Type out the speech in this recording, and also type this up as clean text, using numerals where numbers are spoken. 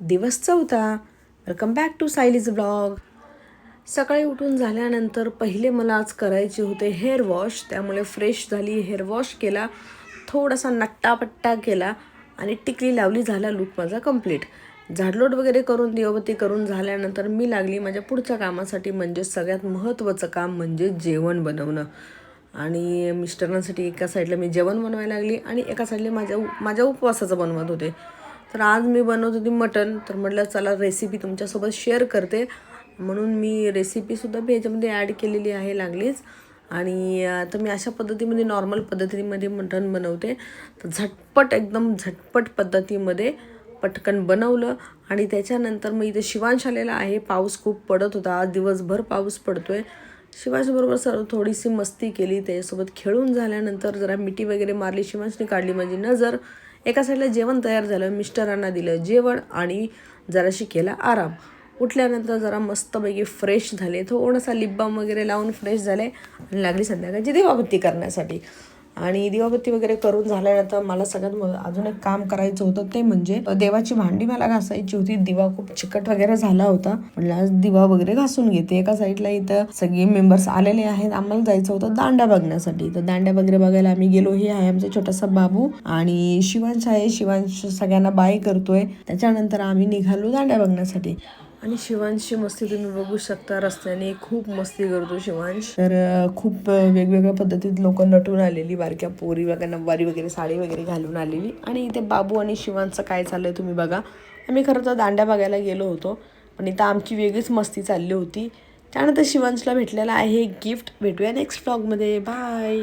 दिवस 4. Welcome back to Sayali's blog. सकाळी उठून झाल्यानंतर पहिले मला आज करायचे होते हेअर वॉश. त्यामुळे फ्रेश झाली, हेअर वॉश केला, थोडासा नट्टापट्टा केला आणि टिकली लावली. झाला लूक माझा कंप्लीट. झाडलोट वगैरे करून दिवाबत्ती करून झाल्यानंतर मी लागली माझ्या पुढच्या कामासाठी, म्हणजे सगळ्यात महत्त्वाचं काम म्हणजे जेवण बनवणं. आणि मिस्टरांसाठी एका साईडला मी जेवण बनवायला लागली आणि एका साईडला माझ्या उपवासाचं बनवत होते. तर आज मी बनवत होती मटण. तर म्हटलं चला रेसिपी तुमच्यासोबत शेअर करते, म्हणून मी रेसिपीसुद्धा मी याच्यामध्ये ॲड केलेली आहे लागलीच. आणि तर मी अशा पद्धतीमध्ये नॉर्मल पद्धतीमध्ये मटण बनवते. तर एकदम झटपट पद्धतीमध्ये पटकन बनवलं. आणि त्याच्यानंतर मग इथे शिवांश आलेला आहे. पाऊस खूप पडत होता, आज दिवसभर पाऊस पडतोय. शिवांशबरोबर थोडीशी मस्ती केली, त्याच्यासोबत खेळून झाल्यानंतर जरा मिठी वगैरे मारली. शिवांशने काढली माझी नजर. एका साईडला जेवण तयार झालं, मिस्टरांना दिलं जेवण आणि जराशी केला आराम. उठल्यानंतर जरा मस्तपैकी फ्रेश झाले, थोडासा लिप बाम वगैरे लावून फ्रेश झाले आणि लागली संध्याकाळची दिवाबत्ती करण्यासाठी. आणि दिवाबत्ती वगैरे करून झाल्यानंतर मला सगळ्यात अजून एक काम करायचं होतं, ते म्हणजे देवाची भांडी मला घासायची होती. दिवा खूप चिकट वगैरे झाला होता, म्हटलं आज दिवा वगैरे घासून घेते. एका साईडला इथं सगळे मेंबर्स आलेले आहेत. आम्हाला जायचं होतं दांड्या बघण्यासाठी. तर दांड्या वगैरे बघायला आम्ही गेलो. हे आहे आमचा छोटासा बाबू आणि शिवांश आहे. शिवांश सगळ्यांना बाय करतोय. त्याच्यानंतर आम्ही निघालो दांड्या बघण्यासाठी. आणि शिवांशची मस्ती तुम्ही बघू शकता, रस्त्याने खूप मस्ती करतो शिवांश. तर खूप वेगवेगळ्या पद्धतीत लोक नटून आलेली, बारक्या पोरी वगैरे नऊवारी वगैरे साडी वगैरे घालून आलेली. आणि इथे बाबू आणि शिवांशचं काय चाललंय तुम्ही बघा. आम्ही खरं तर दांड्या बघायला गेलो होतो, पण इथं आमची वेगळीच मस्ती चालली होती. त्यानंतर शिवांशला भेटलेला आहे गिफ्ट. भेटूया नेक्स्ट व्लॉगमध्ये. बाय.